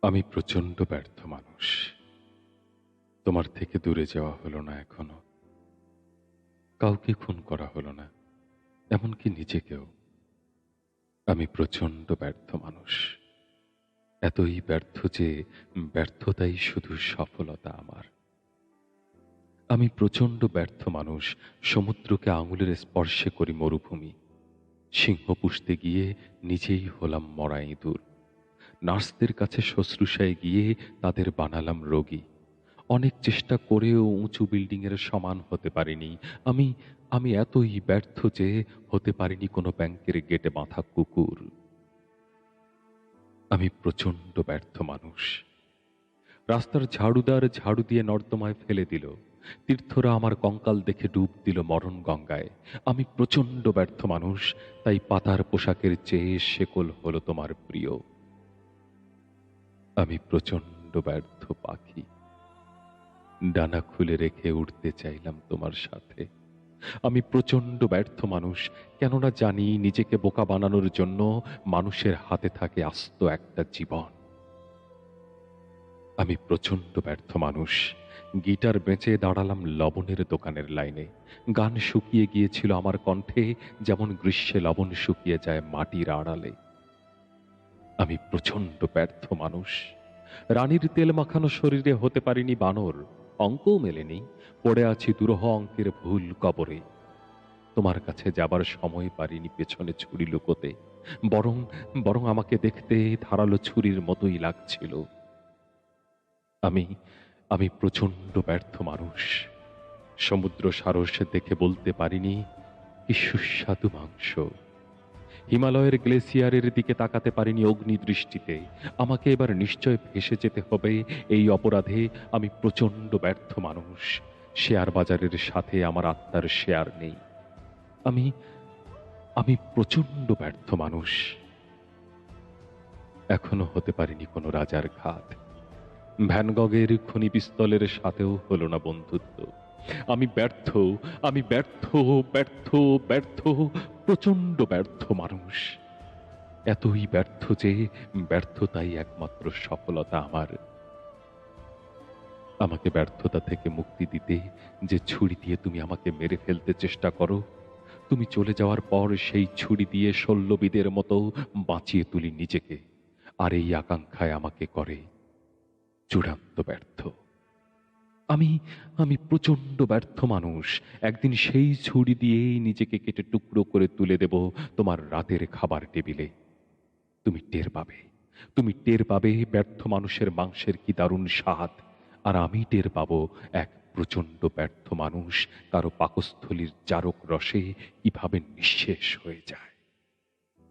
আমি প্রচণ্ড ব্যর্থ মানুষ। তোমার থেকে দূরে যাওয়া হলো না এখনো। কাউকে খুন করা হলো না, এমনকি নিজেকেও। আমি প্রচণ্ড ব্যর্থ মানুষ। এতই ব্যর্থ যে ব্যর্থতাই শুধু সফলতা আমার। আমি প্রচণ্ড ব্যর্থ মানুষ। সমুদ্রকে আঙুলের স্পর্শে করি মরুভূমি। সিংহ পুষতে গিয়ে নিজেই হলাম মরা ইঁদুর। নার্সদের কাছে শুশ্রূষায় গিয়ে তাদের বানালাম রোগী। অনেক চেষ্টা করেও উঁচু বিল্ডিংয়ের সমান হতে পারিনি। আমি আমি এতই ব্যর্থ যে হতে পারিনি কোনো ব্যাংকের গেটে বাঁধা কুকুর। আমি প্রচণ্ড ব্যর্থ মানুষ। রাস্তার ঝাড়ুদার ঝাড়ু দিয়ে নর্দমায় ফেলে দিল। তীর্থরা আমার কঙ্কাল দেখে ডুব দিল মরণ গঙ্গায়। আমি প্রচণ্ড ব্যর্থ মানুষ, তাই পাতার পোশাকের চেয়ে শেকল হলো তোমার প্রিয়। আমি প্রচণ্ড ব্যর্থ পাখি। ডানা খুলে রেখে উড়তে চাইলাম তোমার সাথে। আমি প্রচণ্ড ব্যর্থ মানুষ, কেননা জানি নিজেকে বোকা বানানোর জন্য মানুষের হাতে থাকে আস্ত একটা জীবন। আমি প্রচণ্ড ব্যর্থ মানুষ। গিটার বেঁচে দাঁড়ালাম লবণের দোকানের লাইনে। গান শুকিয়ে গিয়েছিল আমার কণ্ঠে, যেমন গ্রীষ্মে লবণ শুকিয়ে যায় মাটির আড়ালে। আমি প্রচণ্ড ব্যর্থ মানুষ। রানীর তেল মাখানো শরীরে হতে পারিনি বানর, অঙ্কও মেলেনি। পড়ে আছি দুরূহ অঙ্কের ভুল কবরে। তোমার কাছে যাবার সময় পারিনি পেছনে ছুরি লুকোতে। বরং বরং আমাকে দেখতে ধারালো ছুরির মতোই লাগছিল। আমি আমি প্রচণ্ড ব্যর্থ মানুষ। সমুদ্র সারস দেখে বলতে পারিনি কি সুস্বাদু মাংস। হিমালয়ের গ্লেসিয়ারের দিকে তাকাতে পারিনি অগ্নি দৃষ্টিতে। আমাকে এবার নিশ্চয় ভেসে যেতে হবে এই অপরাধে। আমি প্রচণ্ড ব্যর্থ মানুষ। শেয়ার বাজারের সাথে আমার আত্মার শেয়ার নেই। আমি আমি প্রচণ্ড ব্যর্থ মানুষ। এখনো হতে পারিনি কোনো রাজার ঘাত। ভ্যান গগের খনি পিস্তলের সাথেও হলো না বন্ধুত্ব। আমি ব্যর্থ, আমি ব্যর্থ, ব্যর্থ, ব্যর্থ, প্রচণ্ড ব্যর্থ মানুষ। এতই ব্যর্থ যে ব্যর্থতাই একমাত্র সফলতা আমার। আমাকে ব্যর্থতা থেকে মুক্তি দিতে যে ছুরি দিয়ে তুমি আমাকে মেরে ফেলতে চেষ্টা করো, তুমি চলে যাওয়ার পর সেই ছুরি দিয়ে শল্যবিদের মতো বাঁচিয়ে তুলি নিজেকে। আর এই আকাঙ্ক্ষায় আমাকে করে চূড়ান্ত ব্যর্থ। আমি আমি প্রচণ্ড ব্যর্থ মানুষ। একদিন সেই ছুরি দিয়েই নিজেকে কেটে টুকরো করে তুলে দেব তোমার রাতের খাবার টেবিলে। তুমি টের পাবে, তুমি টের পাবে ব্যর্থ মানুষের মাংসের কি দারুণ স্বাদ। আর আমি টের পাবো এক প্রচণ্ড ব্যর্থ মানুষ কারো পাকস্থলীর জারক রসে কিভাবে নিঃশেষ হয়ে যায়।